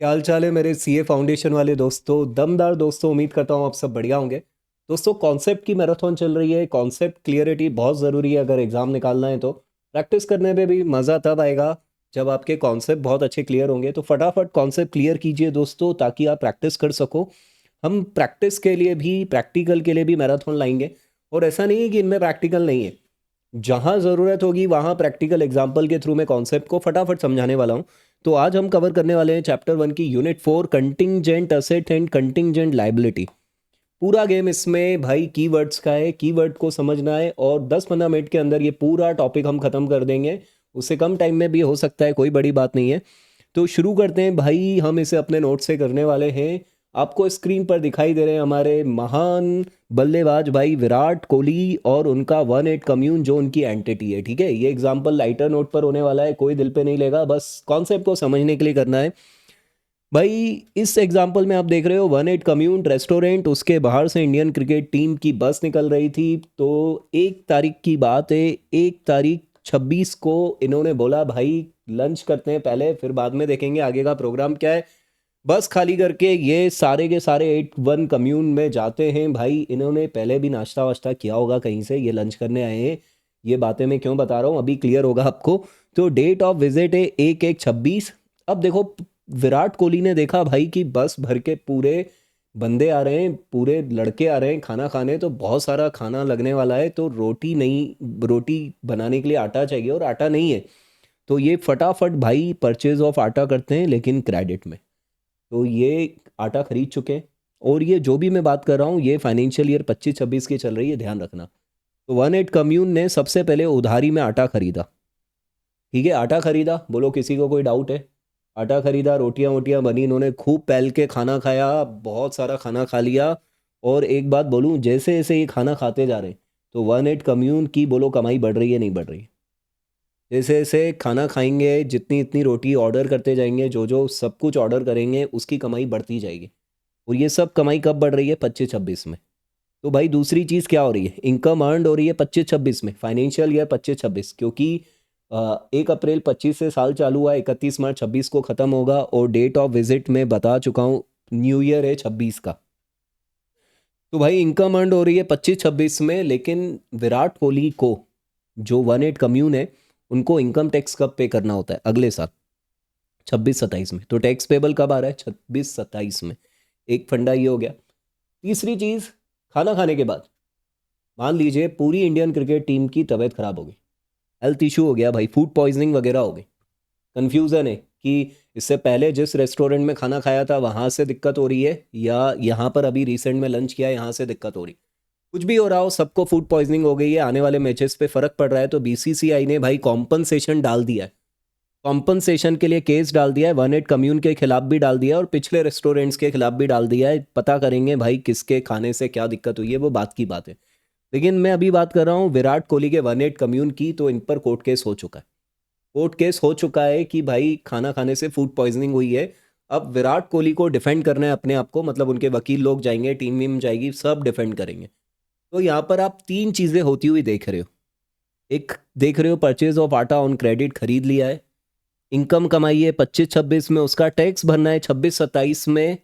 क्या हाल चाल है मेरे सीए फाउंडेशन वाले दोस्तों, दमदार दोस्तों। उम्मीद करता हूँ आप सब बढ़िया होंगे। दोस्तों, कॉन्सेप्ट की मैराथन चल रही है। कॉन्सेप्ट क्लियरिटी बहुत ज़रूरी है अगर एग्ज़ाम निकालना है तो। प्रैक्टिस करने में भी मज़ा तब आएगा जब आपके कॉन्सेप्ट बहुत अच्छे क्लियर होंगे। तो फटाफट कॉन्सेप्ट क्लियर कीजिए दोस्तों, ताकि आप प्रैक्टिस कर सको। हम प्रैक्टिस के लिए भी, प्रैक्टिकल के लिए भी मैराथन लाएंगे। और ऐसा नहीं है कि इनमें प्रैक्टिकल नहीं है। जहाँ ज़रूरत होगी वहाँ प्रैक्टिकल एग्जाम्पल के थ्रू मैं कॉन्सेप्ट को फटाफट समझाने वाला हूँ। तो आज हम कवर करने वाले हैं चैप्टर 1 की unit 4, contingent asset and contingent liability. पूरा गेम इसमें भाई कीवर्ड्स का है, कीवर्ड को समझना है और 10-15 मिनट के अंदर ये पूरा टॉपिक हम ख़त्म कर देंगे। उससे कम टाइम में भी हो सकता है, कोई बड़ी बात नहीं है। तो शुरू करते हैं भाई, हम इसे अपने नोट से करने वाले हैं। आपको स्क्रीन पर दिखाई दे रहे हैं हमारे महान बल्लेबाज भाई विराट कोहली और उनका 1-8 कम्यून, जो उनकी एंटिटी है। ठीक है, ये एग्जाम्पल लाइटर नोट पर होने वाला है, कोई दिल पे नहीं लेगा, बस कॉन्सेप्ट को समझने के लिए करना है भाई। इस एग्जाम्पल में आप देख रहे हो 1-8 कम्यून रेस्टोरेंट, उसके बाहर से इंडियन क्रिकेट टीम की बस निकल रही थी। तो 1 तारीख की बात है, 1 तारीख 26 को इन्होंने बोला भाई लंच करते हैं पहले, फिर बाद में देखेंगे आगे का प्रोग्राम क्या है। बस खाली करके ये सारे के सारे 8-1 कम्यून में जाते हैं भाई। इन्होंने पहले भी नाश्ता वाश्ता किया होगा कहीं से, ये लंच करने आए हैं। ये बातें मैं क्यों बता रहा हूँ अभी क्लियर होगा आपको। तो डेट ऑफ विजिट है 1/1/26। अब देखो, विराट कोहली ने देखा भाई कि बस भर के पूरे बंदे आ रहे हैं, पूरे लड़के आ रहे हैं खाना खाने, तो बहुत सारा खाना लगने वाला है। तो रोटी नहीं, रोटी बनाने के लिए आटा चाहिए और आटा नहीं है। तो ये फटाफट भाई परचेज ऑफ आटा करते हैं, लेकिन क्रेडिट में। तो ये आटा खरीद चुके हैं। और ये जो भी मैं बात कर रहा हूँ ये फाइनेंशियल ईयर 25-26 की चल रही है, ध्यान रखना। तो 1-8 कम्यून ने सबसे पहले उधारी में आटा खरीदा। ठीक है, आटा खरीदा, बोलो किसी को कोई डाउट है? आटा खरीदा, रोटियां वोटियां बनी, इन्होंने खूब पहल के खाना खाया, बहुत सारा खाना खा लिया। और एक बात बोलूं, जैसे जैसे ये खाना खाते जा रहे हैं, तो 1-8 कम्यून की बोलो कमाई बढ़ रही है नहीं बढ़ रही? जैसे जैसे खाना खाएंगे, जितनी इतनी रोटी ऑर्डर करते जाएंगे, जो जो सब कुछ ऑर्डर करेंगे उसकी कमाई बढ़ती जाएगी। और ये सब कमाई कब बढ़ रही है? 25-26 में। तो भाई दूसरी चीज़ क्या हो रही है? इनकम अर्न हो रही है 25-26 में, फाइनेंशियल ईयर 25-26, क्योंकि 1 अप्रैल 25 से साल चालू हुआ, 31 मार्च 26 को ख़त्म होगा। और डेट ऑफ विजिट में बता चुका हूँ, न्यू ईयर है 26 का। तो भाई इनकम अर्न हो रही है 25-26 में, लेकिन विराट कोहली को, जो 1-8 कम्यून है, उनको इनकम टैक्स कब पे करना होता है? अगले साल 26-27 में। तो टैक्स पेबल कब आ रहा है? 26-27 में। एक फंडा ये हो गया। तीसरी चीज़, खाना खाने के बाद मान लीजिए पूरी इंडियन क्रिकेट टीम की तबीयत खराब हो गई, हेल्थ इशू हो गया भाई, फूड पॉइजनिंग वगैरह हो गई। कन्फ्यूज़न है कि इससे पहले जिस रेस्टोरेंट में खाना खाया था वहाँ से दिक्कत हो रही है, या यहाँ पर अभी रिसेंट में लंच किया है यहाँ से दिक्कत हो रही। कुछ भी हो रहा हो, सबको फूड पॉइजनिंग हो गई है, आने वाले मैचेस पे फर्क पड़ रहा है। तो बीसीसीआई ने भाई कॉम्पनसेशन डाल दिया है, कॉम्पनसेशन के लिए केस डाल दिया है। 1-8 कम्यून के खिलाफ भी डाल दिया है और पिछले रेस्टोरेंट्स के खिलाफ भी डाल दिया है। पता करेंगे भाई किसके खाने से क्या दिक्कत हुई है, वो बात की बात है। लेकिन मैं अभी बात कर रहा हूँ विराट कोहली के 1-8 कम्यून की। तो इन पर कोर्ट केस हो चुका है। कोर्ट केस हो चुका है कि भाई खाना खाने से फूड पॉइजनिंग हुई है। अब विराट कोहली को डिफेंड करना है अपने आप को, मतलब उनके वकील लोग जाएंगे, टीम वीम जाएगी, सब डिफेंड करेंगे। तो यहाँ पर आप तीन चीज़ें होती हुई देख रहे हो। एक देख रहे हो, परचेज ऑफ आटा ऑन क्रेडिट खरीद लिया है। इनकम कमाई है 25-26 में, उसका टैक्स भरना है 26-27 में।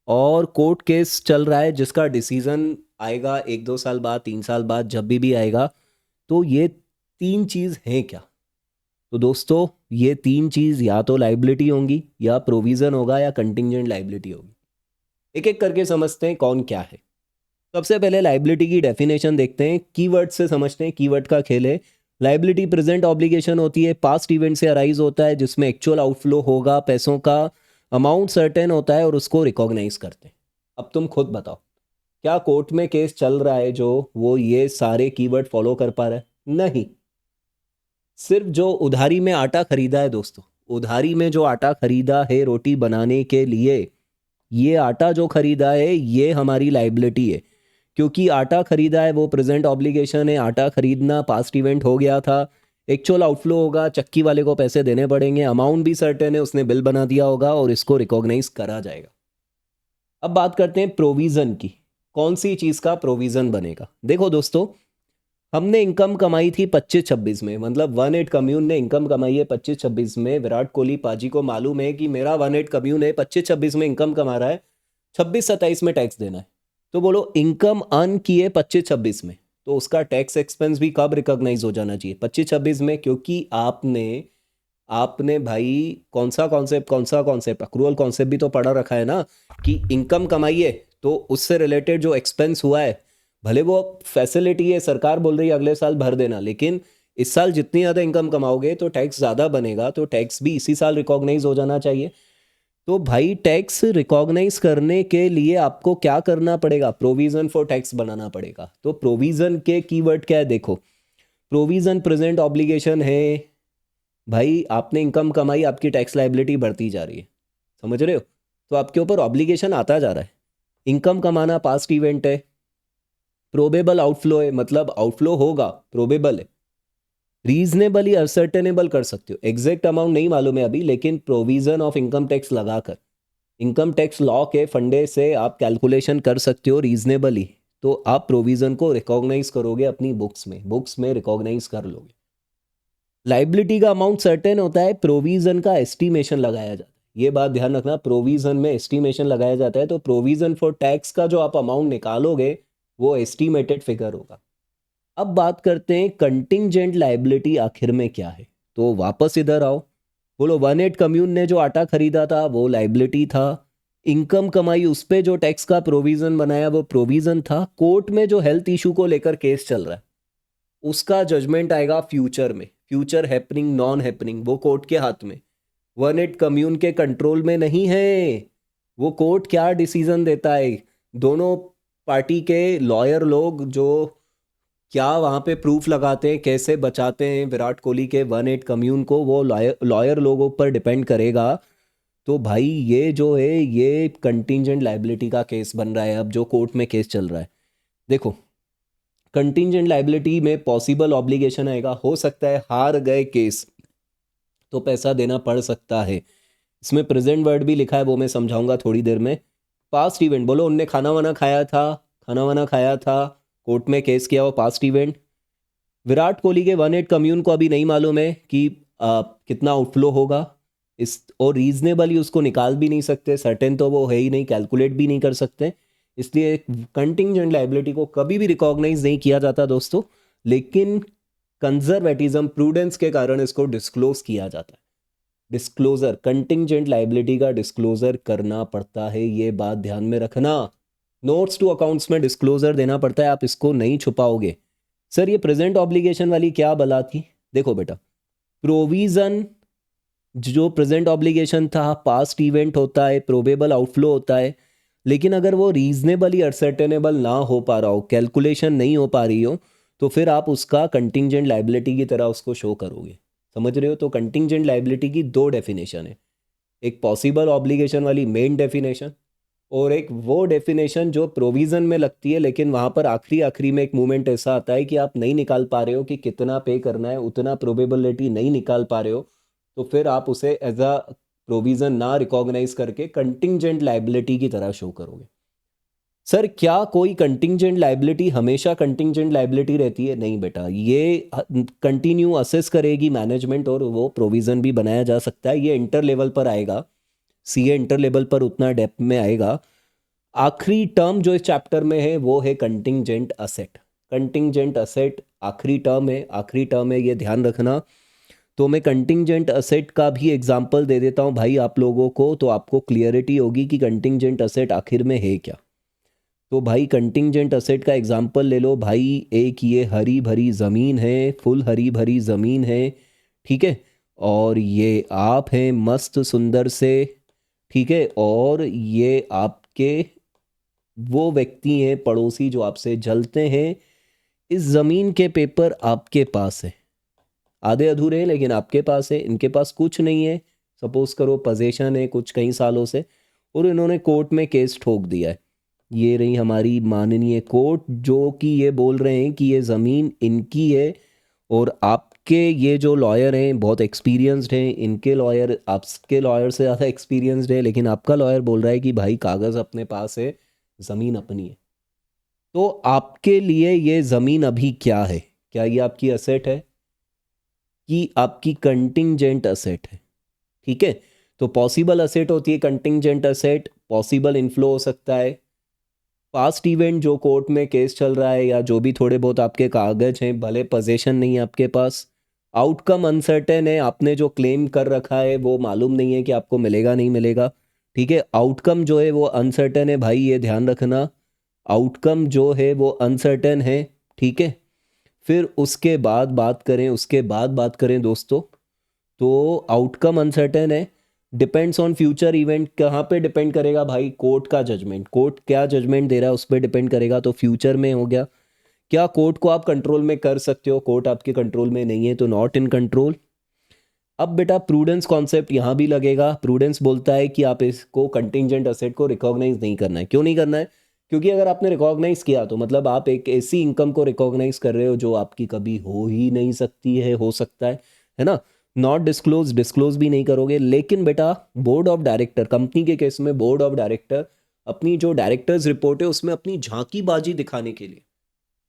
और कोर्ट केस चल रहा है जिसका डिसीजन आएगा 1-2 साल बाद, 3 साल बाद, जब भी आएगा। तो ये तीन चीज़ हैं क्या? तो दोस्तों, ये तीन चीज़ या तो लाइबिलिटी होंगी, या प्रोविज़न होगा, या कंटिंजेंट लाइबिलिटी होगी। एक एक करके समझते हैं कौन क्या है। सबसे पहले लाइबिलिटी की डेफिनेशन देखते हैं, कीवर्ड से समझते हैं, कीवर्ड का खेल है। लाइबिलिटी प्रेजेंट ऑब्लिगेशन होती है, पास्ट इवेंट से अराइज होता है, जिसमें एक्चुअल आउटफ्लो होगा, पैसों का अमाउंट सर्टेन होता है और उसको रिकॉग्नाइज करते हैं। अब तुम खुद बताओ, क्या कोर्ट में केस चल रहा है जो वो ये सारे कीवर्ड फॉलो कर पा रहा है? नहीं। सिर्फ जो उधारी में आटा खरीदा है दोस्तों, उधारी में जो आटा खरीदा है रोटी बनाने के लिए, ये आटा जो खरीदा है ये हमारी लाइबिलिटी है। क्योंकि आटा खरीदा है वो प्रेजेंट ऑब्लिगेशन है, आटा खरीदना पास्ट इवेंट हो गया था। एक्चुअल आउटफ्लो होगा, चक्की वाले को पैसे देने पड़ेंगे, अमाउंट भी सर्टेन है, उसने बिल बना दिया होगा और इसको रिकॉग्नाइज करा जाएगा। अब बात करते हैं प्रोविज़न की। कौन सी चीज़ का प्रोविज़न बनेगा? देखो दोस्तों, हमने इनकम कमाई थी 25-26 में, मतलब 1/8 कम्यून ने इनकम कमाई है 25-26 में। विराट कोहली पाजी को मालूम है कि मेरा 1/8 कम्यून है 25-26 में इनकम कमा रहा है, 26-27 में टैक्स देना है। तो बोलो इनकम अर्न किए 25-26 में, तो उसका टैक्स एक्सपेंस भी कब रिकॉग्नाइज हो जाना चाहिए? 25-26 में, क्योंकि आपने आपने भाई कौन सा कॉन्सेप्ट अक्रूवल कॉन्सेप्ट भी तो पढ़ा रखा है ना, कि इनकम कमाइए तो उससे रिलेटेड जो एक्सपेंस हुआ है, भले वो फैसिलिटी है, सरकार बोल रही है अगले साल भर देना, लेकिन इस साल जितनी ज़्यादा इनकम कमाओगे तो टैक्स ज़्यादा बनेगा, तो टैक्स भी इसी साल रिकॉग्नाइज हो जाना चाहिए। तो भाई टैक्स रिकॉग्नाइज करने के लिए आपको क्या करना पड़ेगा? प्रोविजन फॉर टैक्स बनाना पड़ेगा। तो प्रोविजन के कीवर्ड क्या है देखो, प्रोविजन प्रेजेंट ऑब्लिगेशन है। भाई आपने इनकम कमाई, आपकी टैक्स लाइबिलिटी बढ़ती जा रही है, समझ रहे हो? तो आपके ऊपर ऑब्लिगेशन आता जा रहा है। इनकम कमाना पास्ट इवेंट है, प्रोबेबल आउटफ्लो है, मतलब आउटफ्लो होगा, प्रोबेबल है। रीजनेबली असर्टेनेबल कर सकते हो, एग्जैक्ट अमाउंट नहीं मालूम है अभी, लेकिन प्रोविजन ऑफ इनकम टैक्स लगाकर, इनकम टैक्स लॉ के फंडे से आप कैलकुलेशन कर सकते हो रीजनेबली, तो आप प्रोविजन को रिकॉग्नाइज करोगे अपनी बुक्स में रिकॉग्नाइज कर लोगे। लाइबिलिटी का अमाउंट सर्टेन होता है, प्रोविजन का एस्टिमेशन लगाया जाता है। ये बात ध्यान रखना, प्रोविजन में एस्टिमेशन लगाया जाता है, तो प्रोविजन फॉर टैक्स का जो आप अमाउंट निकालोगे वो एस्टिमेटेड फिगर होगा। अब बात करते हैं कंटिंजेंट लाइबिलिटी आखिर में क्या है। तो वापस इधर आओ, बोलो 1/8 कम्यून ने जो आटा खरीदा था वो लाइबिलिटी था, इनकम कमाई उस पे जो टैक्स का प्रोविजन बनाया वो प्रोविजन था। कोर्ट में जो हेल्थ इशू को लेकर केस चल रहा है उसका जजमेंट आएगा फ्यूचर में, फ्यूचर हैपनिंग नॉन हैपनिंग वो कोर्ट के हाथ में, 1/8 कम्यून के कंट्रोल में नहीं है। वो कोर्ट क्या डिसीजन देता है, दोनों पार्टी के लॉयर लोग जो क्या वहाँ पे प्रूफ लगाते हैं, कैसे बचाते हैं विराट कोहली के 1/8 कम्यून को, वो लॉयर लोगों पर डिपेंड करेगा। तो भाई ये जो है ये कंटिंजेंट लाइबिलिटी का केस बन रहा है अब, जो कोर्ट में केस चल रहा है। देखो कंटिंजेंट लाइबिलिटी में पॉसिबल ऑब्लिगेशन आएगा, हो सकता है हार गए केस तो पैसा देना पड़ सकता है। इसमें प्रेजेंट वर्ड भी लिखा है, वो मैं समझाऊंगा थोड़ी देर में। पास्ट इवेंट, बोलो उनने खाना वाना खाया था, खाना वाना खाया था, कोर्ट में केस किया, वो पास्ट इवेंट। विराट कोहली के 1/8 कम्यून को अभी नहीं मालूम है कि कितना आउटफ्लो होगा, इस और रीजनेबली उसको निकाल भी नहीं सकते, सर्टेन तो वो है ही नहीं, कैलकुलेट भी नहीं कर सकते। इसलिए कंटिंजेंट लाइबिलिटी को कभी भी रिकॉग्नाइज नहीं किया जाता दोस्तों, लेकिन कंजर्वेटिज्म प्रूडेंस के कारण इसको डिस्क्लोज किया जाता है। डिस्क्लोजर, कंटिंजेंट लाइबिलिटी का डिस्क्लोजर करना पड़ता है, ये बात ध्यान में रखना। नोट्स टू अकाउंट्स में डिस्क्लोजर देना पड़ता है, आप इसको नहीं छुपाओगे। सर ये प्रेजेंट ऑब्लिगेशन वाली क्या बला थी? देखो बेटा, प्रोविजन जो प्रेजेंट ऑब्लिगेशन था पास्ट इवेंट होता है, प्रोबेबल आउटफ्लो होता है, लेकिन अगर वो रीजनेबली असर्टेनेबल ना हो पा रहा हो, कैलकुलेशन नहीं हो पा रही हो, तो फिर आप उसका कंटिंजेंट लाइबिलिटी की तरह उसको शो करोगे, समझ रहे हो? तो कंटिंजेंट लाइबिलिटी की दो डेफिनेशन है, एक पॉसिबल ऑब्लिगेशन वाली मेन डेफिनेशन, और एक वो डेफिनेशन जो प्रोविज़न में लगती है, लेकिन वहाँ पर आखिरी आखिरी में एक मोमेंट ऐसा आता है कि आप नहीं निकाल पा रहे हो कि कितना पे करना है, उतना प्रोबेबिलिटी नहीं निकाल पा रहे हो, तो फिर आप उसे एज अ प्रोविज़न ना रिकॉग्नाइज करके कंटिंजेंट लाइबिलिटी की तरह शो करोगे। सर क्या कोई कंटिंजेंट लाइबिलिटी हमेशा कंटिंजेंट लाइबिलिटी रहती है? नहीं बेटा, ये कंटिन्यू असेस करेगी मैनेजमेंट, और वो प्रोविज़न भी बनाया जा सकता है। ये इंटर लेवल पर आएगा, सीए इंटर लेवल पर उतना डेप्थ में आएगा। आखिरी टर्म जो इस चैप्टर में है वो है कंटिंजेंट असेट। कंटिंजेंट असेट आखिरी टर्म है, आखिरी टर्म है, ये ध्यान रखना। तो मैं कंटिंजेंट असेट का भी एग्जांपल दे देता हूँ भाई आप लोगों को, तो आपको क्लियरिटी होगी कि कंटिंजेंट असेट आखिर में है क्या। तो भाई कंटिंजेंट असेट का एग्जांपल ले लो भाई, एक ये हरी भरी ज़मीन है, फुल हरी भरी ज़मीन है, ठीक है, और ये आप हैं मस्त सुंदर से, ठीक है, और ये आपके वो व्यक्ति हैं पड़ोसी जो आपसे जलते हैं। इस ज़मीन के पेपर आपके पास है, आधे अधूरे हैं लेकिन आपके पास है, इनके पास कुछ नहीं है, सपोज करो पोजीशन है कुछ कई सालों से, और इन्होंने कोर्ट में केस ठोक दिया है। ये रही हमारी माननीय कोर्ट जो कि ये बोल रहे हैं कि ये ज़मीन इनकी है, और आपके ये जो लॉयर हैं बहुत एक्सपीरियंस्ड हैं, इनके लॉयर आपके लॉयर से ज़्यादा एक्सपीरियंस्ड है, लेकिन आपका लॉयर बोल रहा है कि भाई कागज़ अपने पास है, ज़मीन अपनी है। तो आपके लिए ये ज़मीन अभी क्या है? क्या ये आपकी असेट है कि आपकी कंटिंजेंट असेट है? ठीक है, तो पॉसिबल असेट होती है कंटिंजेंट असेट, पॉसिबल इनफ्लो हो सकता है, पास्ट इवेंट जो कोर्ट में केस चल रहा है या जो भी थोड़े बहुत आपके कागज हैं, भले पोजीशन नहीं है आपके पास, आउटकम अनसर्टेन है, आपने जो क्लेम कर रखा है वो मालूम नहीं है कि आपको मिलेगा नहीं मिलेगा। ठीक है, आउटकम जो है वो अनसर्टेन है भाई, ये ध्यान रखना, आउटकम जो है वो अनसर्टेन है। ठीक है, फिर उसके बाद बात करें दोस्तों, तो आउटकम अनसर्टेन है, डिपेंड्स ऑन फ्यूचर इवेंट। कहाँ पे डिपेंड करेगा भाई? कोर्ट का जजमेंट, कोर्ट क्या जजमेंट दे रहा है उस पर डिपेंड करेगा। तो फ्यूचर में हो गया, क्या कोर्ट को आप कंट्रोल में कर सकते हो? कोर्ट आपके कंट्रोल में नहीं है, तो नॉट इन कंट्रोल। अब बेटा प्रूडेंस कॉन्सेप्ट यहाँ भी लगेगा। प्रूडेंस बोलता है कि आप इसको कंटिंजेंट असेट को रिकॉग्नाइज नहीं करना है। क्यों नहीं करना है? क्योंकि अगर आपने रिकॉग्नाइज किया तो मतलब आप एक ऐसी इनकम को रिकॉग्नाइज कर रहे हो जो आपकी कभी हो ही नहीं सकती है, हो सकता है ना। नॉट डिस्क्लोज भी नहीं करोगे। लेकिन बेटा बोर्ड ऑफ डायरेक्टर, कंपनी के केस में बोर्ड ऑफ डायरेक्टर अपनी जो डायरेक्टर्स रिपोर्ट है उसमें अपनी झांकीबाजी दिखाने के लिए,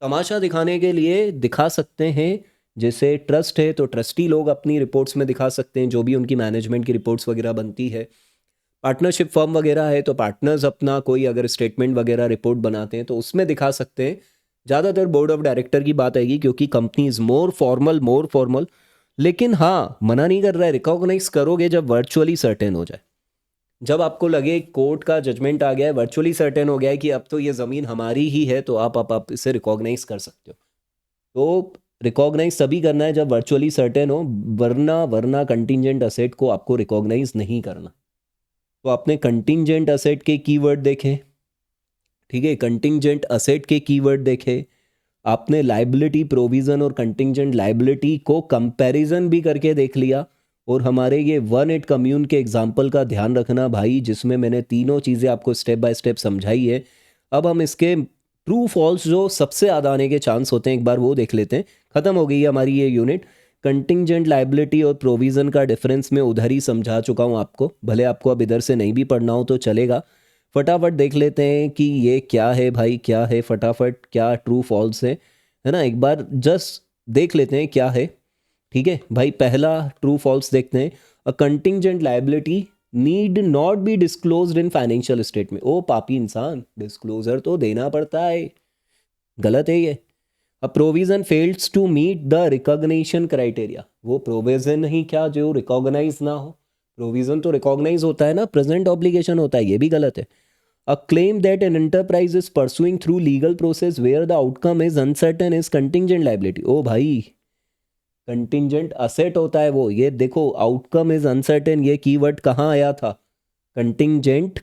तमाशा दिखाने के लिए दिखा सकते हैं। जैसे ट्रस्ट है तो ट्रस्टी लोग अपनी रिपोर्ट्स में दिखा सकते हैं जो भी उनकी मैनेजमेंट की रिपोर्ट्स वगैरह बनती है। पार्टनरशिप फर्म वगैरह है तो पार्टनर्स अपना कोई अगर स्टेटमेंट वगैरह रिपोर्ट बनाते हैं तो उसमें दिखा सकते हैं। ज़्यादातर बोर्ड ऑफ डायरेक्टर की बात आएगी क्योंकि कंपनी इज़ मोर फॉर्मल। लेकिन हाँ, मना नहीं कर रहा है, रिकॉग्नाइज करोगे जब वर्चुअली सर्टेन हो जाए, जब आपको लगे कोर्ट का जजमेंट आ गया है, वर्चुअली सर्टेन हो गया है कि अब तो ये ज़मीन हमारी ही है, तो आप इसे रिकॉग्नाइज कर सकते हो। तो रिकॉग्नाइज तभी करना है जब वर्चुअली सर्टेन हो, वरना कंटिंजेंट असेट को आपको रिकॉग्नाइज नहीं करना। तो आपने कंटिंजेंट असेट के कीवर्ड देखे, ठीक है, कंटिंजेंट असेट के कीवर्ड देखे, आपने लाइबिलिटी प्रोविजन और कंटिंजेंट लाइबिलिटी को कंपैरिजन भी करके देख लिया। और हमारे ये 1-8 कम्यून के एग्जाम्पल का ध्यान रखना भाई, जिसमें मैंने तीनों चीज़ें आपको स्टेप बाय स्टेप समझाई है। अब हम इसके ट्रू फॉल्स जो सबसे ज़्यादा आने के चांस होते हैं एक बार वो देख लेते हैं। ख़त्म हो गई है हमारी ये यूनिट। कंटिंजेंट लाइबिलिटी और प्रोविज़न का डिफरेंस मैं उधर ही समझा चुका हूँ आपको, भले आपको अब इधर से नहीं भी पढ़ना हो तो चलेगा। फटाफट देख लेते हैं कि ये क्या है भाई, क्या है, फटाफट क्या ट्रू फॉल्स है ना, एक बार जस्ट देख लेते हैं क्या है। ठीक है भाई, पहला ट्रू फॉल्स देखते हैं। A contingent liability need not be disclosed in financial statement. ओ पापी इंसान, डिस्क्लोजर तो देना पड़ता है, गलत है ये। A provision fails to meet the recognition criteria, वो प्रोविजन ही क्या जो रिकॉग्नाइज ना हो, प्रोविजन तो रिकॉग्नाइज होता है ना, प्रेजेंट ऑब्लिगेशन होता है, ये भी गलत है। A claim that an enterprise is pursuing through legal process where the outcome is uncertain is contingent liability। ओ भाई, कंटिंजेंट असेट होता है वो, ये देखो आउटकम इज अनसर्टेन, ये कीवर्ड कहाँ आया था? कंटिंजेंट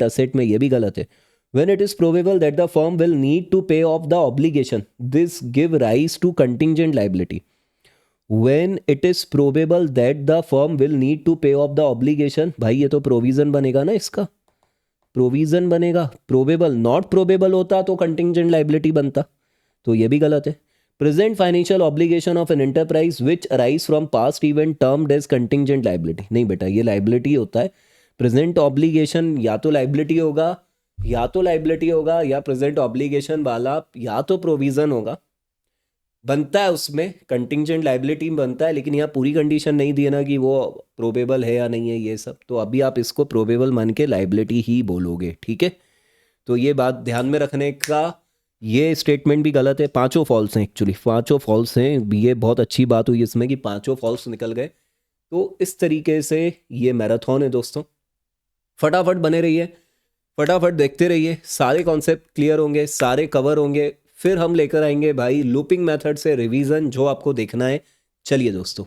असेट में, ये भी गलत है। When it is probable that the firm will need to pay off the obligation, this give rise to contingent liability। When it is probable that the firm will need to pay off the obligation, भाई ये तो provision बनेगा ना, इसका provision बनेगा। Probable, not probable होता तो contingent liability बनता, तो ये भी गलत है। Present financial obligation of an enterprise which arise from past event termed as contingent liability, नहीं बेटा ये लाइबिलिटी होता है। प्रेजेंट ऑब्लिगेशन या तो लाइबिलिटी होगा या प्रेजेंट ऑब्लिगेशन वाला या तो प्रोविजन होगा, बनता है उसमें कंटिंजेंट लाइबिलिटी बनता है। लेकिन यहाँ पूरी कंडीशन नहीं दी है ना कि वो प्रोबेबल है या नहीं है ये सब, तो अभी आप इसको प्रोबेबल मान के लाइबिलिटी ही बोलोगे। ठीक है, तो ये बात ध्यान में रखने का। ये स्टेटमेंट भी गलत है, पांचों फॉल्स हैं, एक्चुअली पांचों फॉल्स हैं। ये बहुत अच्छी बात हुई इसमें कि पांचों फॉल्स निकल गए। तो इस तरीके से ये मैराथन है दोस्तों, फटाफट बने रहिए, फटाफट देखते रहिए, सारे कॉन्सेप्ट क्लियर होंगे, सारे कवर होंगे। फिर हम लेकर आएंगे भाई लूपिंग मेथड से रिवीजन, जो आपको देखना है। चलिए दोस्तों।